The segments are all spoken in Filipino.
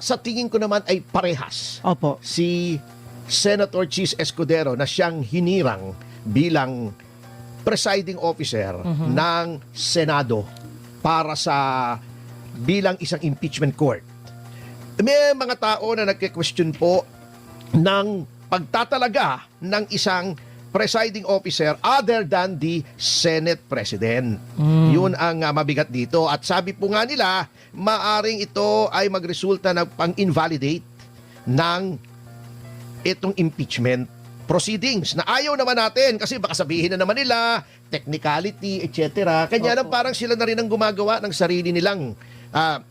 sa tingin ko naman ay parehas. Opo. Si Senator Chis Escudero na siyang hinirang bilang presiding officer ng Senado para sa bilang isang impeachment court. May mga tao na nagke-question po ng pagtatalaga ng isang presiding officer other than the Senate President. Yun ang mabigat dito. At sabi po nga nila, maaring ito ay magresulta ng pang-invalidate ng itong impeachment proceedings na ayaw naman natin kasi baka sabihin na naman nila technicality, etc. Kanya lang parang sila na rin ang gumagawa ng sarili nilang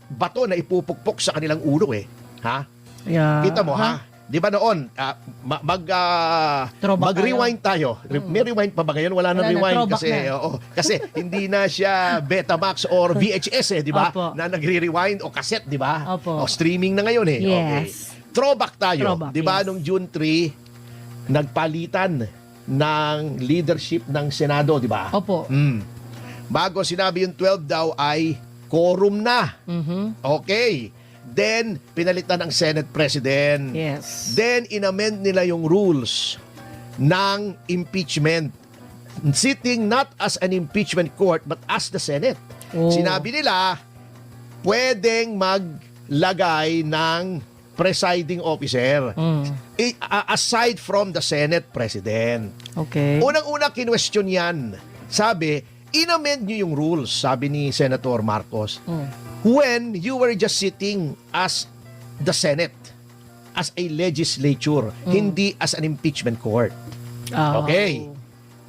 bato na ipupukpok sa kanilang ulo eh. Ha? Yeah. Kita mo ha? Di ba noon, mag-rewind tayo. May rewind pa ba ngayon? Wala na rewind kasi kasi hindi na siya Betamax or VHS di ba? Opo. Na nagre-rewind o cassette, di ba? Opo. O streaming na ngayon eh. Yes. Okay. Throwback tayo. Throwback, Di ba yes. nung June 3, nagpalitan ng leadership ng Senado, di ba? Opo. Bago sinabi yung 12 daw ay quorum na. Okay. Then, pinalitan ng Senate President. Yes. Then, inamend nila yung rules ng impeachment. Sitting not as an impeachment court, but as the Senate. Oh. Sinabi nila, pwedeng maglagay ng presiding officer aside from the Senate President. Okay. Unang-una, kinwestiyon yan. Sabi, inamend nyo yung rules, sabi ni Senator Marcos. When you were just sitting as the Senate, as a legislature, hindi as an impeachment court. Okay.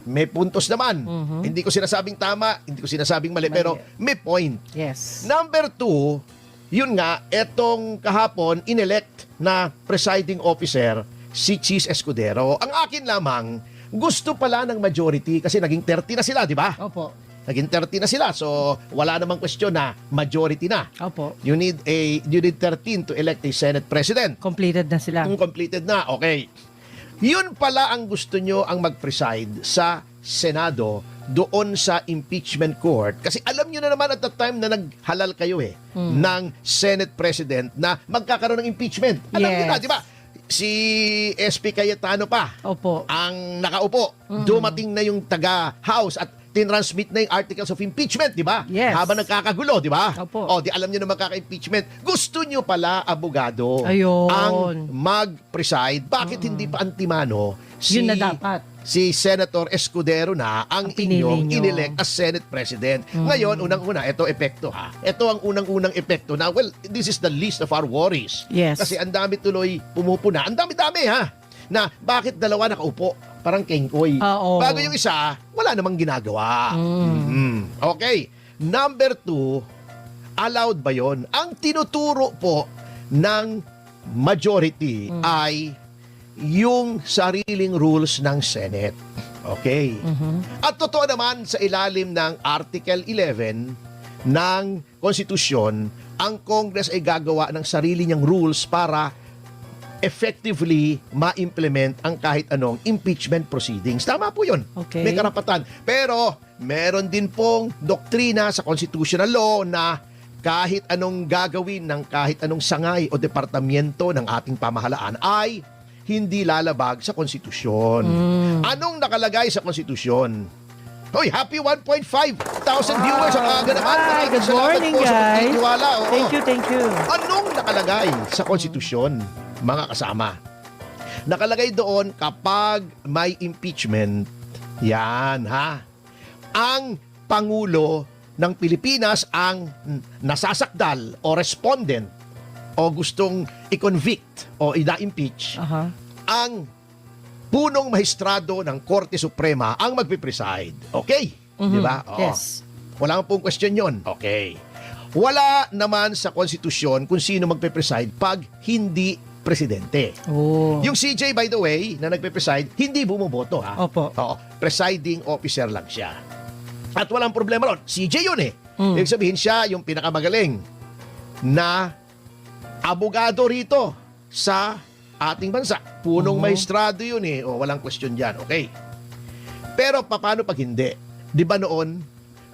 May puntos naman. Hindi ko sinasabing tama, hindi ko sinasabing mali, pero may point. Yes. Number 2, yun nga, etong kahapon, inelect na presiding officer si Chis Escudero. Ang akin lamang, gusto pala ng majority kasi naging 30 na sila, di ba? Opo. Naging 30 na sila, so wala namang question na majority na. Opo. You need 13 to elect a Senate President. Completed na sila. Kung completed na, okay. Yun pala ang gusto nyo ang mag-preside sa Senado doon sa impeachment court. Kasi alam nyo na naman at the time na naghalal kayo ng Senate President na magkakaroon ng impeachment. Alam nyo na, di ba? Si SP Cayetano pa Opo. ang nakaupo. Dumating na yung taga-House at tinransmit na yung articles of impeachment, di ba? Yes. Habang nagkakagulo, di ba? Opo. O, di alam nyo na magkaka-impeachment. Gusto nyo pala, abogado, Ayun. ang mag-preside. Bakit hindi pa antimano Yun na dapat. si Senator Escudero na ang pinili inyong nyo. inelect as Senate President. Ngayon, unang-una, ito epekto ha. Ito ang unang-unang epekto na, well, this is the least of our worries. Yes. Kasi ang dami tuloy pumupuna. Ang dami-dami ha. Na bakit dalawa nakaupo? Parang kengkoy. Oo. Bago yung isa, wala namang ginagawa. Okay. Number 2, allowed ba yon? Ang tinuturo po ng majority ay yung sariling rules ng Senate. Okay. At totoo naman sa ilalim ng Article 11 ng Konstitusyon, ang Congress ay gagawa ng sarili niyang rules para effectively ma-implement ang kahit anong impeachment proceedings. Tama po yun. Okay. May karapatan. Pero meron din pong doktrina sa constitutional law na kahit anong gagawin ng kahit anong sangay o departamento ng ating pamahalaan ay hindi lalabag sa konstitusyon. Anong nakalagay sa konstitusyon? Hoy, happy 1.5 thousand viewers ang aga naman. Hi, Maraming good salamat morning, po sa guys. pagtitiwala. Oo. Thank you. Anong nakalagay sa konstitusyon, mga kasama? Nakalagay doon kapag may impeachment, yan ha, ang Pangulo ng Pilipinas ang nasasakdal o respondent o gustong i-convict o ina-impeach, ang punong mahistrado ng Korte Suprema ang magpipreside. Okay? Di ba? Oo. Yes. Wala pong question yon. Okay. Wala naman sa konstitusyon kung sino magpipreside pag hindi presidente. Oh. Yung CJ, by the way, na nagpe-preside, hindi bumoboto ha. Opo. Oo, presiding officer lang siya. At walang problema ron. CJ yun eh. Ibig sabihin siya yung pinakamagaling na abogado rito sa ating bansa. Punong maestrado yun eh. O, walang question dyan. Okay. Pero paano pag hindi? Di ba noon,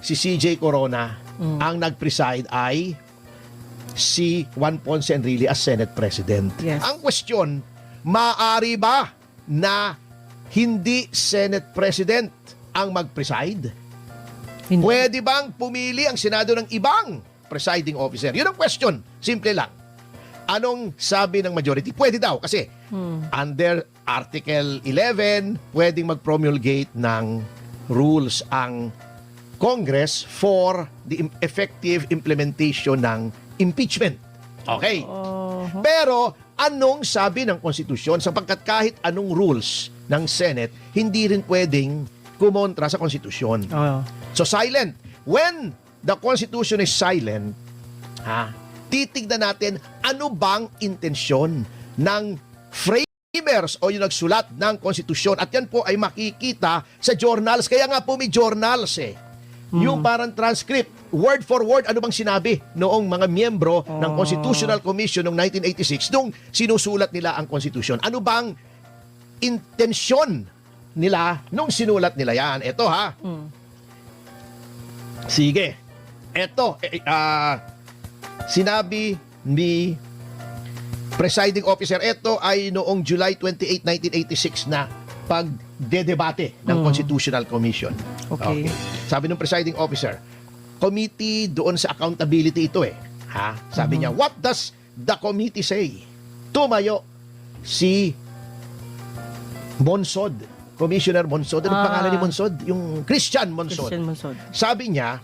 si CJ Corona ang nag-preside ay si Juan Ponce Enrile as Senate President. Yes. Ang question, maaari ba na hindi Senate President ang mag-preside? Hindi. Pwede bang pumili ang Senado ng ibang presiding officer? Yun ang question. Simple lang. Anong sabi ng majority? Pwede daw kasi under Article 11, pwedeng mag-promulgate ng rules ang Congress for the effective implementation ng impeachment. Okay. Pero anong sabi ng konstitusyon? Sapagkat kahit anong rules ng Senate, hindi rin pwedeng kumontra sa konstitusyon. Oo. So silent. When the Constitution is silent, titignan natin ano bang intensyon ng framers o yung nagsulat ng konstitusyon. At yan po ay makikita sa journals. Kaya nga po may journals eh. Yung parang transcript, word for word, ano bang sinabi noong mga miyembro ng Constitutional Commission noong 1986 nung sinusulat nila ang konstitusyon. Ano bang intensyon nila nung sinulat nila yan? Ito ha. Sige. Ito, sinabi ni presiding officer, ito ay noong July 28, 1986 na pagdedebate ng Constitutional Commission. Okay. Sabi ng presiding officer, committee doon sa accountability ito eh. Sabi niya, what does the committee say? Tumayo si Monsod, Commissioner Monsod. Ano pangalan ni Monsod? Yung Christian Monsod. Christian Monsod. Sabi niya,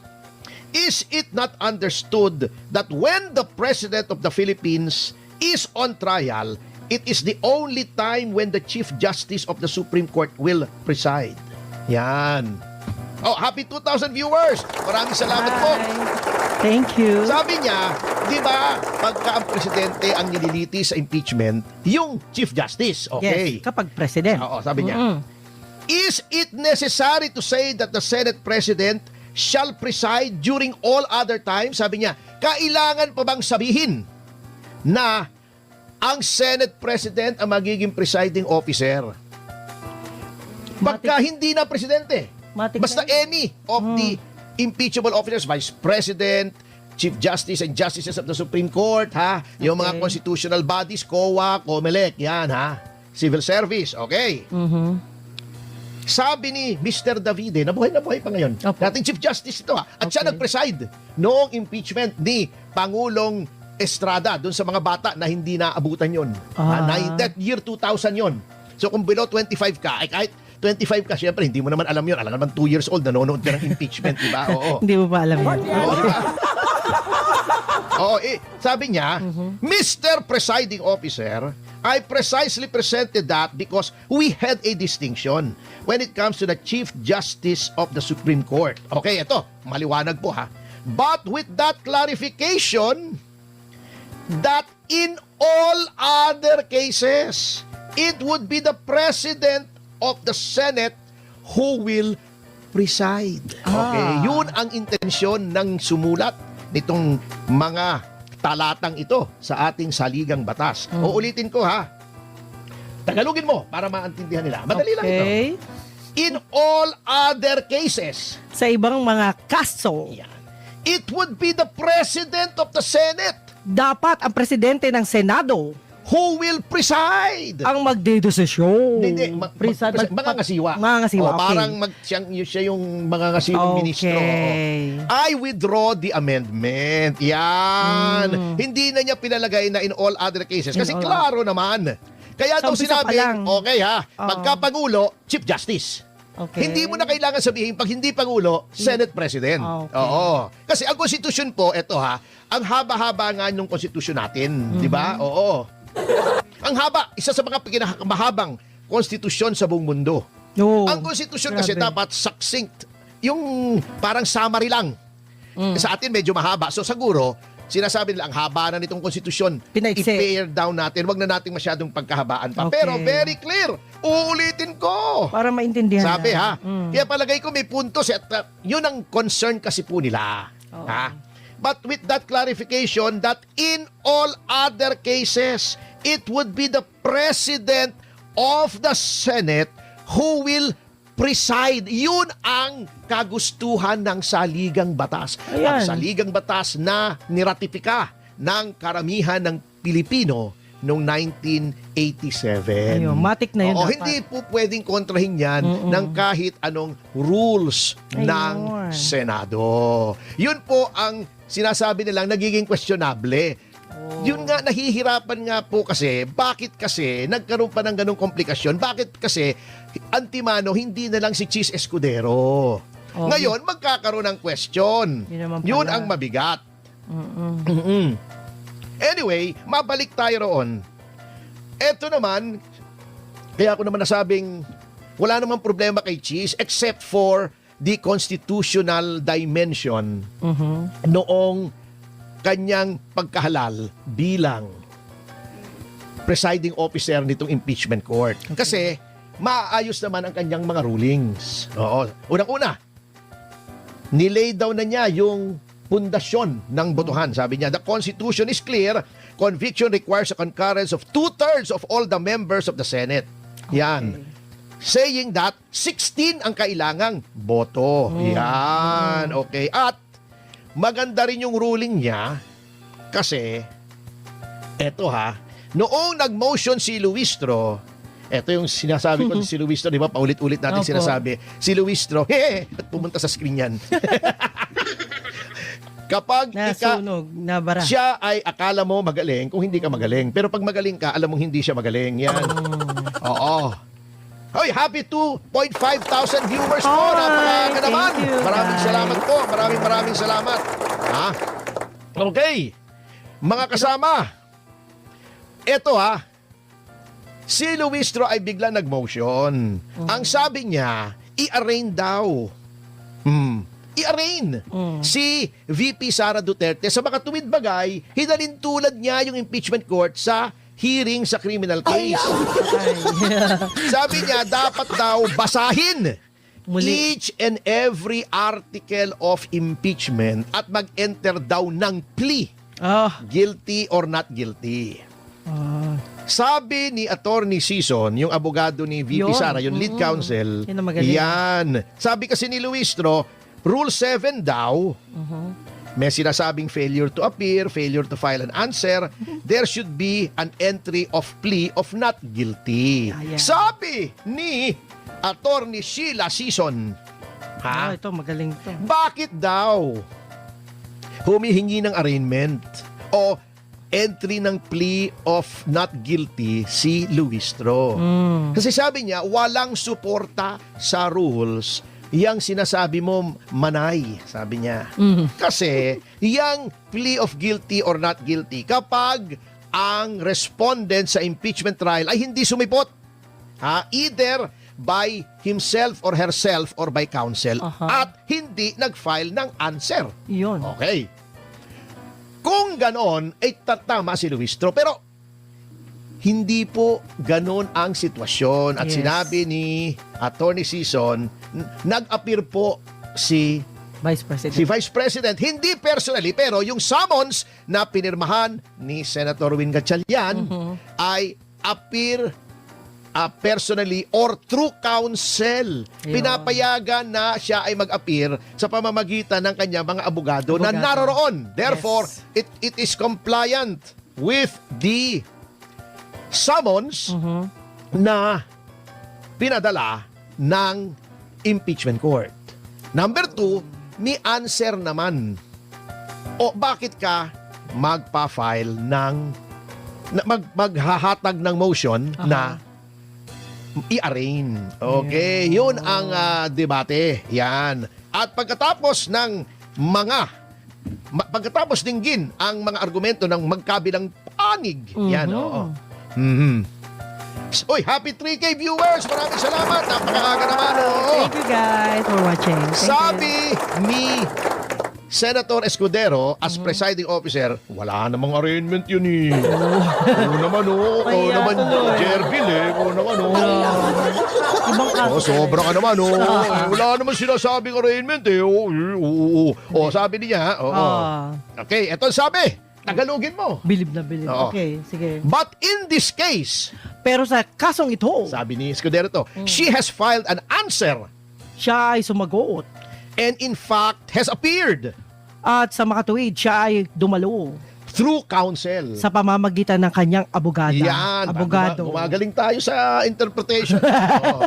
is it not understood that when the President of the Philippines is on trial, it is the only time when the Chief Justice of the Supreme Court will preside? Yan. Oh, happy 2,000 viewers! Maraming salamat po. Thank you. Sabi niya, di ba, pagka ang presidente ang nililiti sa impeachment, yung Chief Justice, okay? Yes, kapag president. Oo, sabi niya. Is it necessary to say that the Senate President shall preside during all other times? Sabi niya, kailangan pa bang sabihin na ang Senate President ang magiging presiding officer? Pagka hindi na presidente, basta any of the impeachable officers, Vice President, Chief Justice and Justices of the Supreme Court, yung mga constitutional bodies, COA, COMELEC, yan Civil Service, okay? Sabi ni Mr. Davide, nabuhay pa ngayon. Opo. Dating Chief Justice ito At siya nag-preside noong impeachment ni Pangulong Estrada doon sa mga bata na hindi naabutan yon. That year 2000 yon. So kung below 25 ka, ay kahit 25 ka, syempre hindi mo naman alam yun. Alam naman 2 years old, nanonood ka ng impeachment, di ba? Oo. Hindi mo ba alam yun? Oo, di ba? Oo, sabi niya, Mr. Presiding Officer, I precisely presented that because we had a distinction when it comes to the Chief Justice of the Supreme Court. Okay, ito, maliwanag po But with that clarification, that in all other cases, it would be the President of the Senate who will preside. Okay, yun ang intensyon ng sumulat nitong mga talatang ito sa ating saligang batas. Uulitin ko Tagalogin mo para maintindihan nila. Madali lang ito. In all other cases, Sa ibang mga kaso, it would be the President of the Senate dapat ang presidente ng Senado who will preside. ang magdedesisyon. Hindi, mangangasiwa. Mangangasiwa, okay. Parang siya yung mangangasiwang ministro. I withdraw the amendment. Yan. Hindi na niya pinalagay na in all other cases. Kasi klaro naman. Kaya daw sinabi, okay pagka-Pangulo, Chief Justice. Okay. Hindi mo na kailangan sabihin pag hindi Pangulo, Senate President. Okay. Oo. Kasi ang konstitusyon po, eto ang haba-haba nga nung konstitusyon natin. Di ba? Oo. Ang haba, isa sa mga pinakamahabang konstitusyon sa buong mundo. Ang konstitusyon kasi dapat succinct. Yung parang summary lang. Sa atin medyo mahaba. So siguro, sinasabi nila, ang haba na nitong konstitusyon. Pinaiksi. I-pare down natin. Wag na nating masyadong pagkahabaan pa. Okay. Pero very clear. Uulitin ko. Para maintindihan Sabi na. Kaya palagay ko may puntos. At yun ang concern kasi po nila. But with that clarification that in all other cases, it would be the President of the Senate who will preside. Yun ang kagustuhan ng saligang batas. Ayan. Ang saligang batas na niratipika ng karamihan ng Pilipino noong 1987. Ayun, matik na yun Oo, dapat. hindi po pwedeng kontrahin yan ng kahit anong rules ng Ayun. Senado. Yun po ang sinasabi nilang nagiging questionable. Yun nga, nahihirapan nga po kasi, bakit kasi nagkaroon pa ng ganong komplikasyon? Bakit kasi antimano hindi na lang si Cheese Escudero? Oh, Ngayon, magkakaroon ng question. Yun naman Yun pala. ang mabigat. Mm-mm. Anyway, mabalik tayo roon. Eto naman, kaya ako naman nasabing wala namang problema kay Cheese except for the constitutional dimension noong kanyang pagkahalal bilang presiding officer nitong impeachment court. Kasi maayos naman ang kanyang mga rulings. Oo. Unang-una, nilay down na niya yung pundasyon ng botohan. Sabi niya, the Constitution is clear. Conviction requires a concurrence of 2/3 of all the members of the Senate. Yan. Saying that 16 ang kailangang boto. Yan. Okay. At maganda rin yung ruling niya kasi eto noong nag-motion si Luistro, eto yung sinasabi ko si Luistro, di ba? Paulit-ulit natin Opo. sinasabi. Si Luistro, at pumunta sa screen yan. Kapag Nasunog, nabara. siya ay akala mo magaling kung hindi ka magaling. Pero pag magaling ka, alam mong hindi siya magaling. Yan. Oo. Hoy, happy 2,500 viewers po. Hi, Napakaaga naman. thank you, Maraming guys. salamat po. Maraming salamat. Okay. Mga kasama. Eto si Luistro ay bigla nag-motion. Ang sabi niya, i-arraign daw. I-arraign si VP Sara Duterte sa makatuwid bagay, hinalintulad niya yung impeachment court sa hearing sa criminal case. Sabi niya, dapat daw basahin Muli. each and every article of impeachment at mag-enter daw ng plea. Guilty or not guilty. Sabi ni Attorney Sison, yung abogado ni VP Yun. Sara, yung lead counsel, Yan ang magaling. yan. Sabi kasi ni Luistro, Rule 7 daw, may sinasabing failure to appear, failure to file an answer, there should be an entry of plea of not guilty. Ayan. Sabi ni Attorney Sheila Sison, Ito, magaling to. bakit daw humihingi ng arraignment o entry ng plea of not guilty si Luistro? Kasi sabi niya, walang suporta sa rules yang sinasabi mo manay, sabi niya. Kasi yang plea of guilty or not guilty, kapag ang respondent sa impeachment trial ay hindi sumipot, either by himself or herself or by counsel, at hindi nag-file ng answer. Yun. Okay. Kung ganon, ay tama si Luistro. Pero hindi po ganon ang sitwasyon. At Yes. sinabi ni Attorney Sison, nag-appear po si Vice President. Vice President, hindi personally, pero yung summons na pinirmahan ni Senator Win Gatchalian ay appear personally or through counsel. Ayun. Pinapayagan na siya ay mag-appear sa pamamagitan ng kanyang mga abogado na Abogado. naroroon. Therefore, Yes. it is compliant with the summons na pinadala ng impeachment court. Number 2, may answer naman. O bakit ka magpa-file ng maghahatag ng motion na i-arraign. Okay, yun ang debate. Yan. At pagkatapos ng pagkatapos dinggin ang mga argumento ng magkabilang panig. Yan, oo. Uy, happy 3K viewers! Maraming salamat. Napakaaga naman. Oo. Thank you guys for watching. Thank you. Sabi ni Senator Escudero as presiding officer, wala namang arraignment yun eh. Oo naman oo. Oo Kaya naman tuloy. Jervil Oo naman Ibang kaso. sobra ka naman Wala naman sinasabing arraignment eh. Oo. Sabi niya. Oo. Okay, eto sabi. Tagalogin mo. Bilib na bilib. Oo. Okay, sige. But in this case, Pero sa kasong ito, sabi ni Escudero to, she has filed an answer siya ay sumagot. and in fact has appeared. At sa makatuwid, siya ay dumalo. through counsel. Sa pamamagitan ng kanyang abogada. Yan. Abogado. Gumagaling tayo sa interpretation. Oo.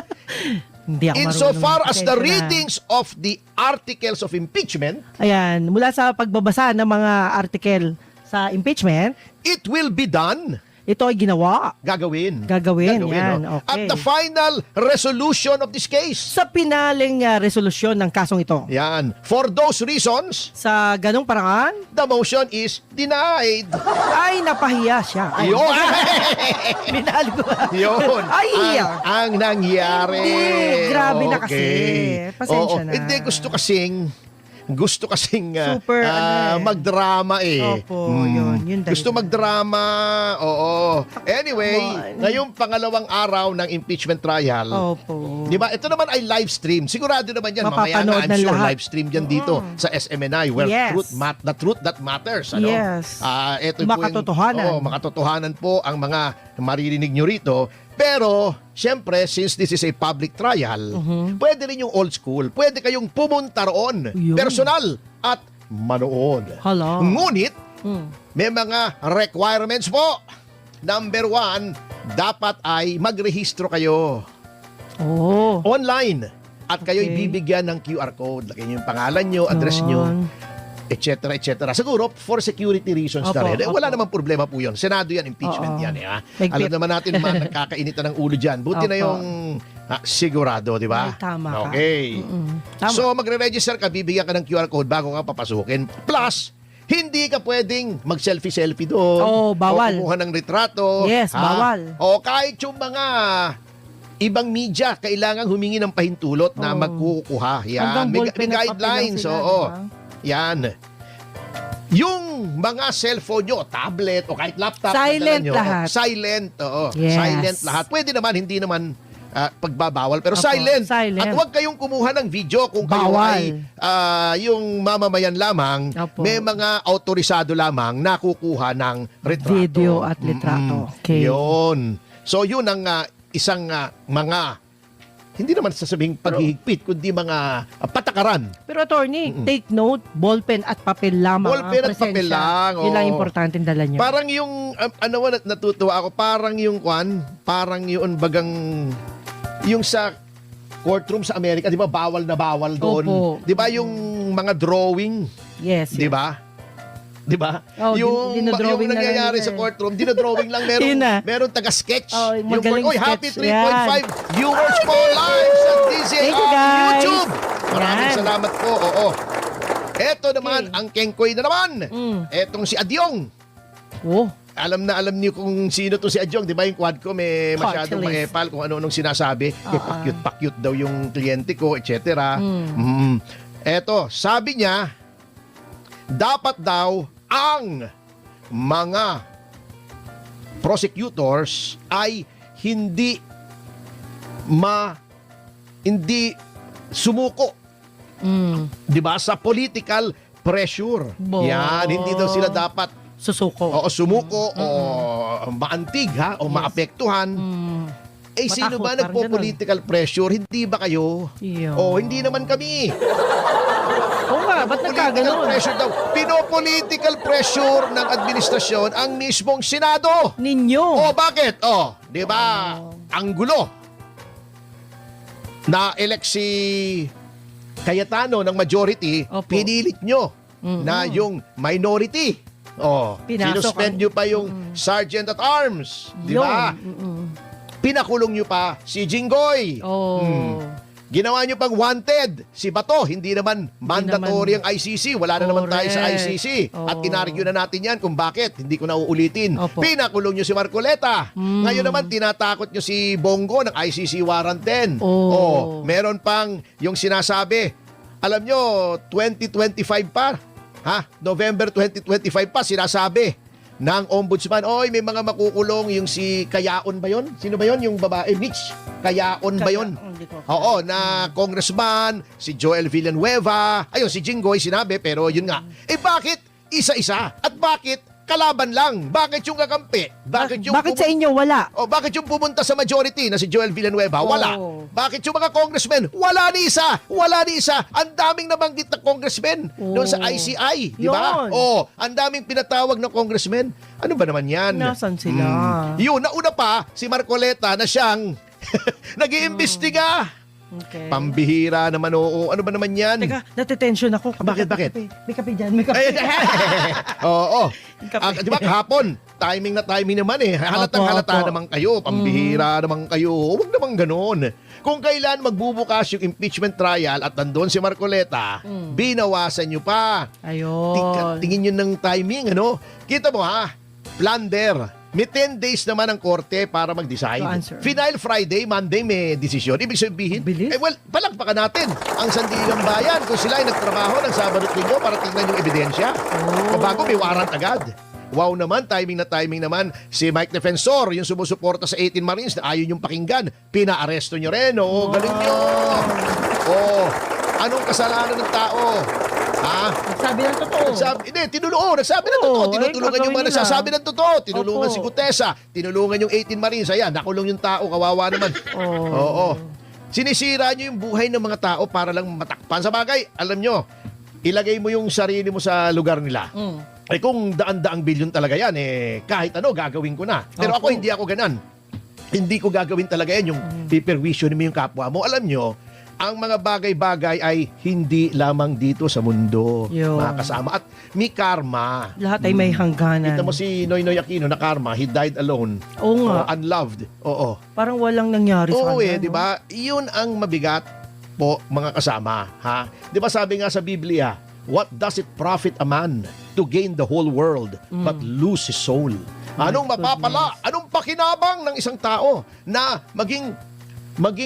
Hindi ako Insofar marunong as the pasensya na. readings of the articles of impeachment, Ayan, mula sa pagbabasa ng mga article sa impeachment, it will be done. ito ay ginawa. Gagawin. Gagawin, yan, no? okay. At the final resolution of this case. Sa pinaling resolusyon ng kasong ito. Yan. For those reasons, Sa ganong paraan, the motion is denied. ay napahiya siya. Ay, Yun. binali ko. Yun. Ay, iya. Ang nangyari. Hindi, grabe na kasi. Pasensya na. Hindi, gusto kasing Super, magdrama eh. Opo, yun dahilan. Gusto magdrama, oo. Anyway, Come on. ngayong pangalawang araw ng impeachment trial, Opo. di ba? Ito naman ay live stream. Sigurado naman yan. Mamaya Mapapanood na, I'm ng sure lahat. live stream yan dito sa SMNI where Yes. the truth that matters. Ano? Yes. Ito po yung- Makatotohanan. makatotohanan po ang mga maririnig nyo rito. Pero, syempre, since this is a public trial, pwede rin yung old school. Pwede kayong pumunta roon, Yun. personal, at manood. Hala. Ngunit, Hmm. may mga requirements po. Number 1, dapat ay magrehistro kayo Oh. online. At kayo'y Okay. bibigyan ng QR code. Lagyan nyo yung pangalan nyo, address nyo, Yun. etc. etc. Siguro, for security reasons na Opo, rin. Wala opo. namang problema po yun. Senado yan, impeachment Oo. yan. Eh, ha? Higpit. Alam naman natin, nagkakainitan ng ulo dyan. Buti na Opo. yung sigurado, di ba? Ay, tama ka. Okay. Tama. So, magre-register ka, bibigyan ka ng QR code bago ka papasukin. Plus, hindi ka pwedeng mag-selfie-selfie doon. Oo, bawal. O kumuha ng retrato. Yes, bawal. O kahit yung mga ibang media, kailangan humingi ng pahintulot na Oo. magkukuha. Yan. Hanggang May ballpen at papel lang guidelines. sila, Oo. di ba? Yan. Yung mga cellphone nyo, tablet o kahit laptop, Silent na dala nyo, lahat. Silent, oo. Yes. Silent lahat. Pwede naman, hindi naman pagbabawal, pero Opo, silent. silent. At huwag kayong kumuha ng video kung kayo Bawal. ay yung mamamayan lamang, Opo. may mga autorisado lamang na kukuha ng retrato. Video at litrato. Okay. Yun. So yun ang isang mga hindi naman sasabing paghihigpit, kundi mga patakaran. Pero attorney, take note, ballpen at papel lamang. Ballpen ang at papel presensya. lang, Yun lang oo. importante dala nyo. Parang yung, natutuwa ako, parang yung yung sa courtroom sa Amerika, di ba, bawal na bawal doon. Opo. Di ba, yung mga drawing, yes. di ba? Di ba? Oh, yung dinodrawing na lang nangyayari nila sa eh. courtroom, dinodrawing lang, Yun na. meron taga-sketch. Oh, magaling Oy, happy sketch. 3.5 viewers po live sa DZRH Thank you, guys. YouTube. Maraming Yan. salamat po. Oo. Eto naman, Okay. ang kengkoy na naman. Etong si Adyong. Oh, Alam niyo kung sino to si Adyong, di ba? Yung quad ko may masyadong Cartilage. maepal kung ano-anong sinasabi. Pakyut-pakyut daw yung kliyente ko, etc. Eto, sabi niya, dapat daw ang mga prosecutors ay hindi sumuko, di ba, sa political pressure. Bo. Yan, hindi daw sila dapat susuko. sumuko o maantig o maapektuhan. Sino ba Matakot, parang nagpo-political pressure? Hindi ba kayo? Yun. Hindi naman kami. Oo nga, ba't Political nagkaganon? pressure daw. Pinopolitical pressure ng administrasyon ang mismong Senado. Ninyo. Bakit? Di ba? Ang gulo. Na-elect si Cayetano ng majority, Opo. pinilit nyo na yung minority. Pinasok Sinuspend ang- nyo pa yung Sergeant at Arms. Di ba? Pinakulong nyo pa si Jinggoy. Oh. Ginawa nyo pang wanted si Bato. Hindi naman mandatory ang ICC. Wala na naman tayo sa Correct. ICC. At Oo. inargue na natin yan kung bakit. Hindi ko na uulitin. Opo. Pinakulong nyo si Marcoleta. Ngayon naman tinatakot nyo si Bongo ng ICC warrant 10. Oh. Meron pang yung sinasabi. Alam nyo, 2025 pa. November 2025 pa sinasabi ng ombudsman, may mga makukulong yung si Kayaon ba yun? Sino ba yun? Yung babae, Mitch. Kayaon ba yun? Hindi ko- Oo, na congressman, si Joel Villanueva, ayun, si Jinggoy sinabi, pero yun nga. Bakit isa-isa? At bakit kalaban lang. Bakit yung kakampi? Bakit yung Bakit sa inyo wala? bakit yung pumunta sa majority na si Joel Villanueva? Wala. Oh. Bakit yung mga congressmen? Wala ni isa. Wala ni isa. Ang daming nabanggit na congressmen doon sa ICI, di ba? Yun. Ang daming pinatawag na congressmen. Ano ba naman yan? Nasaan sila? Yun, nauna pa si Marcoleta na siyang nag-iimbestiga. Okay. Pambihira naman, oo. Ano ba naman yan? Teka, natitension ako. Bakit? May kape dyan, may kape. Oo. Kape. Di ba kahapon, timing na timing naman eh. Halatang Opo, halata opo. naman kayo. Pambihira naman kayo. Huwag naman ganun. Kung kailan magbubukas yung impeachment trial at nandun si Marcoleta, binawasan nyo pa. Ayun. Tingin nyo ng timing, ano? Kita mo ha, plunder. May 10 days naman ang korte para mag-decide. To answer. Final Friday, Monday may desisyon. Ibig sabihin, Bilis. palagpakan natin ang Sandigang Bayan kung sila ay nagtrabaho ng Sabado at Linggo para tingnan yung ebidensya. Oh. Bago may warrant agad. Wow naman, timing naman. Si Mike Defensor, yung sumusuporta sa 18 Marines na ayaw yung pakinggan, pinaaresto nyo rin. Oo, galing nyo. Anong kasalanan ng tao? Ha? Nagsabi ng totoo. Nagsabi ng totoo. Oo, Tinutulungan yung mga gagawin nila. nagsasabi ng totoo. Tinulungan Opo. si Gutesa. Tinulungan yung 18 Marines. Ayan, nakulong yung tao. Kawawa naman. Oo. Sinisira nyo yung buhay ng mga tao para lang matakpan. Sa bagay, alam nyo, ilagay mo yung sarili mo sa lugar nila. Eh kung daan-daang bilyon talaga yan, kahit ano, gagawin ko na. Pero ako, Opo. hindi ako ganan. Hindi ko gagawin talaga yan, yung piperwisyo mo yung kapwa mo. Alam nyo, ang mga bagay-bagay ay hindi lamang dito sa mundo, Yun. mga kasama. At may karma. Lahat ay may hangganan. Kita mo si Noynoy Aquino na karma, he died alone. Oo nga. Unloved. Oo. Parang walang nangyari sa Oo kanya. di ba? Yun ang mabigat po, mga kasama. Ha? Di ba sabi nga sa Biblia, what does it profit a man to gain the whole world but lose his soul? Anong mapapala? Anong pakinabang ng isang tao na maging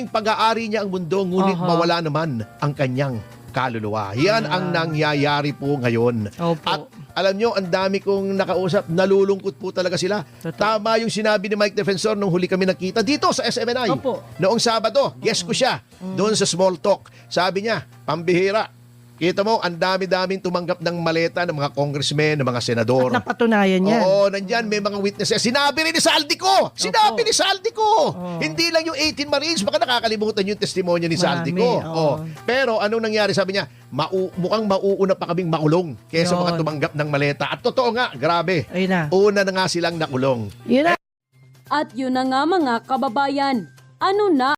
pag-aari niya ang mundo ngunit Aha. mawala naman ang kanyang kaluluwa. Yan ang nangyayari po ngayon. Opo. At alam nyo, ang dami kong nakausap, nalulungkot po talaga sila. Totoo. Tama yung sinabi ni Mike Defensor nung huli kami nakita dito sa SMNI. Opo. Noong Sabado, guest ko siya doon sa Small Talk. Sabi niya, pambihira. Kita mo, ang dami-daming tumanggap ng maleta ng mga congressmen, ng mga senador. At napatunayan yan. Oo, nandyan may mga witnesses. Sinabi rin ni Saldico! Sinabi ni Saldico! Hindi lang yung 18 Marines, baka nakakalimutan yung testimonya ni Marami, Saldico. oo. Pero anong nangyari? Sabi niya, mukhang mauuna pa kaming makulong kaysa Yun. mga tumanggap ng maleta. At totoo nga, grabe. Ayun na. Una na nga silang nakulong. Yun na. At yun na nga mga kababayan, ano na